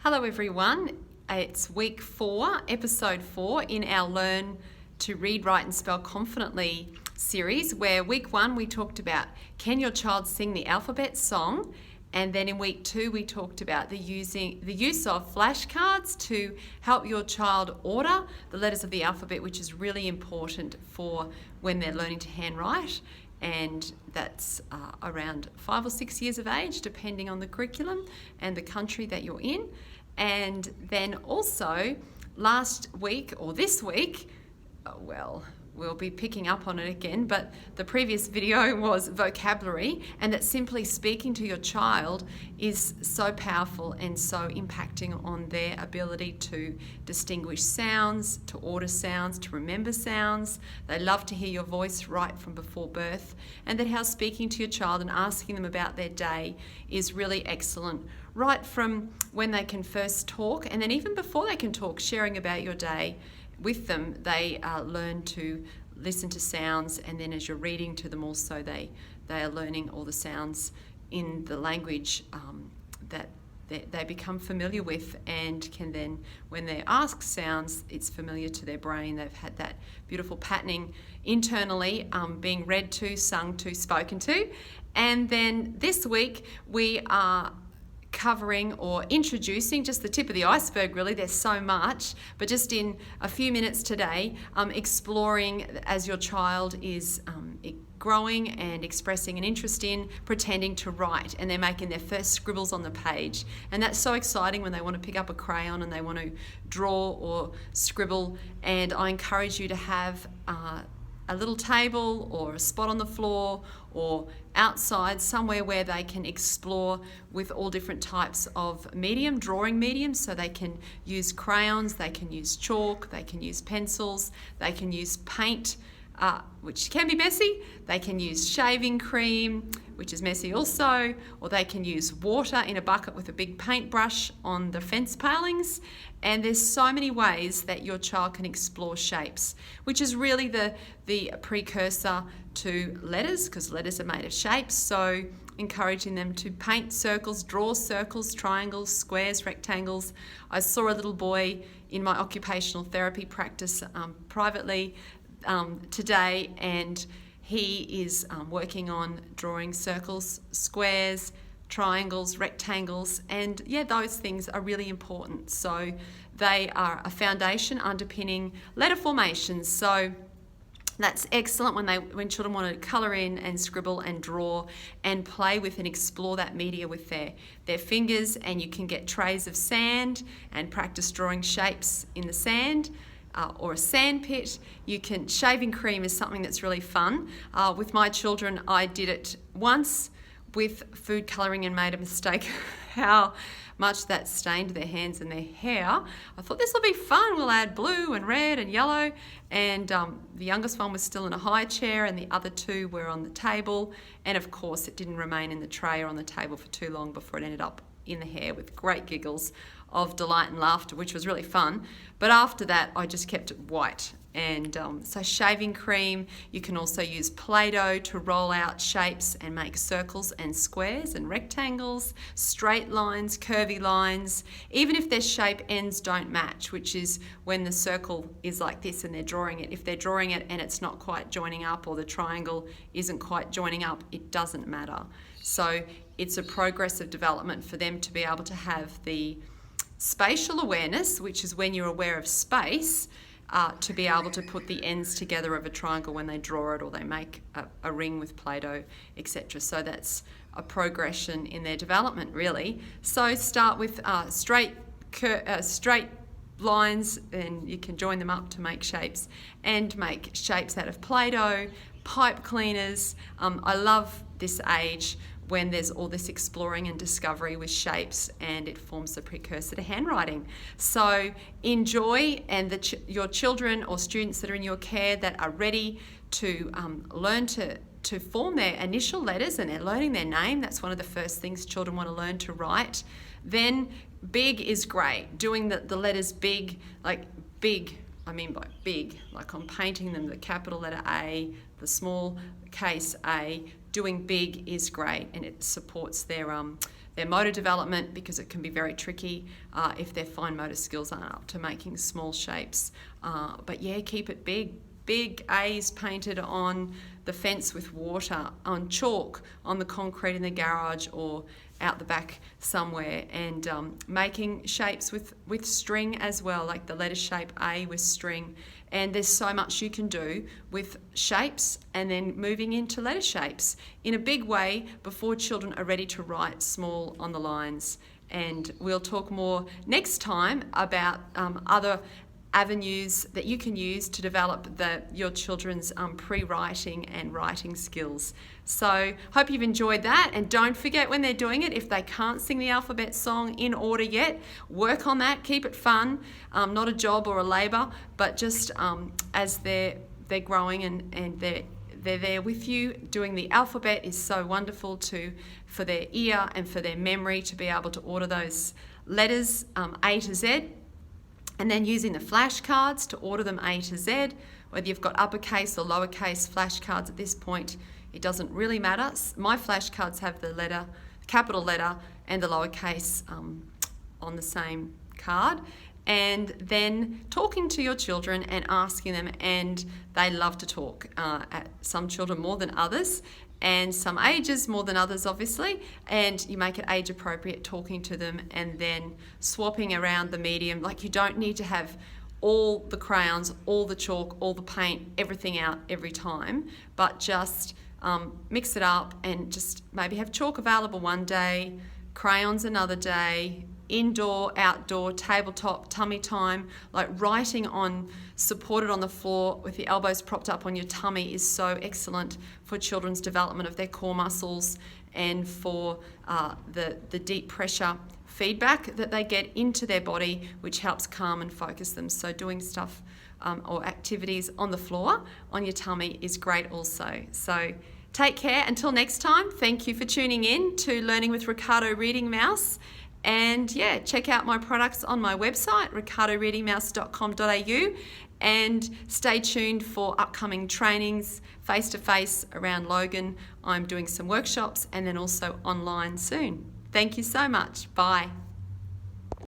Hello everyone, it's week 4, episode 4 in our Learn to Read, Write and Spell Confidently series, where week 1 we talked about can your child sing the alphabet song, and then in week 2 we talked about the use of flashcards to help your child order the letters of the alphabet, which is really important for when they're learning to handwrite. And that's around 5 or 6 years of age, depending on the curriculum and the country that you're in. And then also last week, or this week, we'll be picking up on it again, but the previous video was vocabulary, and that simply speaking to your child is so powerful and so impacting on their ability to distinguish sounds, to order sounds, to remember sounds. They love to hear your voice right from before birth, and that how speaking to your child and asking them about their day is really excellent, right from when they can first talk, and then even before they can talk, sharing about your day with them. They learn to listen to sounds, and then as you're reading to them also they are learning all the sounds in the language that they become familiar with, and can then, when they're asked sounds, it's familiar to their brain. They've had that beautiful patterning internally, being read to, sung to, spoken to. And then this week we are covering or introducing just the tip of the iceberg, really. There's so much, but just in a few minutes today, exploring as your child is growing and expressing an interest in pretending to write, and they're making their first scribbles on the page. And that's so exciting when they want to pick up a crayon and they want to draw or scribble. And I encourage you to have a little table or a spot on the floor or outside, somewhere where they can explore with all different types of drawing mediums. So they can use crayons, they can use chalk, they can use pencils, they can use paint, which can be messy. They can use shaving cream, which is messy also, or they can use water in a bucket with a big paintbrush on the fence palings. And there's so many ways that your child can explore shapes, which is really the precursor to letters, because letters are made of shapes. So encouraging them to paint circles, draw circles, triangles, squares, rectangles. I saw a little boy in my occupational therapy practice privately today, and he is working on drawing circles, squares, triangles, rectangles, and those things are really important. So they are a foundation underpinning letter formations. So that's excellent when children want to colour in and scribble and draw and play with and explore that media with their fingers. And you can get trays of sand and practice drawing shapes in the sand. Or a sand pit. Shaving cream is something that's really fun. With my children, I did it once with food colouring and made a mistake how much that stained their hands and their hair. I thought this will be fun. We'll add blue and red and yellow. And the youngest one was still in a high chair and the other two were on the table. And of course, it didn't remain in the tray or on the table for too long before it ended up in the hair, with great giggles of delight and laughter, which was really fun. But after that, I just kept it white. And so shaving cream, you can also use Play-Doh to roll out shapes and make circles and squares and rectangles, straight lines, curvy lines, even if their shape ends don't match, which is when the circle is like this and they're drawing it. If they're drawing it and it's not quite joining up, or the triangle isn't quite joining up, it doesn't matter. So it's a progressive development for them to be able to have the spatial awareness, which is when you're aware of space, to be able to put the ends together of a triangle when they draw it, or they make a ring with Play-Doh, etc. So that's a progression in their development, really. So start with straight lines, and you can join them up to make shapes, and make shapes out of Play-Doh, pipe cleaners. I love this age when there's all this exploring and discovery with shapes, and it forms the precursor to handwriting. So enjoy, and your children or students that are in your care that are ready to learn to form their initial letters, and they're learning their name. That's one of the first things children want to learn to write. Then big is great. Doing the letters big, like big, I mean by big, like I'm painting them, the capital letter A, the small case A. Doing big is great, and it supports their their motor development, because it can be very tricky if their fine motor skills aren't up to making small shapes. But yeah, keep it big. Big A's painted on the fence with water, on chalk, on the concrete in the garage or out the back somewhere, and making shapes with string as well, like the letter shape A with string. And there's so much you can do with shapes and then moving into letter shapes in a big way before children are ready to write small on the lines. And we'll talk more next time about other avenues that you can use to develop your children's pre-writing and writing skills. So hope you've enjoyed that, and don't forget when they're doing it, if they can't sing the alphabet song in order yet, work on that, keep it fun, not a job or a labour, but just as they're growing and they're there with you. Doing the alphabet is so wonderful for their ear and for their memory to be able to order those letters A to Z. And then using the flashcards to order them A to Z, whether you've got uppercase or lowercase flashcards at this point, it doesn't really matter. My flashcards have the capital letter and the lowercase on the same card. And then talking to your children and asking them, and they love to talk. Some children more than others, and some ages more than others, obviously, and you make it age appropriate, talking to them and then swapping around the medium. Like, you don't need to have all the crayons, all the chalk, all the paint, everything out every time, but just mix it up and just maybe have chalk available one day, crayons another day, indoor, outdoor, tabletop, tummy time. Like, writing supported on the floor with the elbows propped up on your tummy is so excellent for children's development of their core muscles and for the deep pressure feedback that they get into their body, which helps calm and focus them. So doing stuff or activities on the floor, on your tummy, is great also. So take care. Until next time, thank you for tuning in to Learning with Ricardo Reading Mouse. And yeah, check out my products on my website, ricardoreadingmouse.com.au, and stay tuned for upcoming trainings face-to-face around Logan. I'm doing some workshops and then also online soon. Thank you so much. Bye.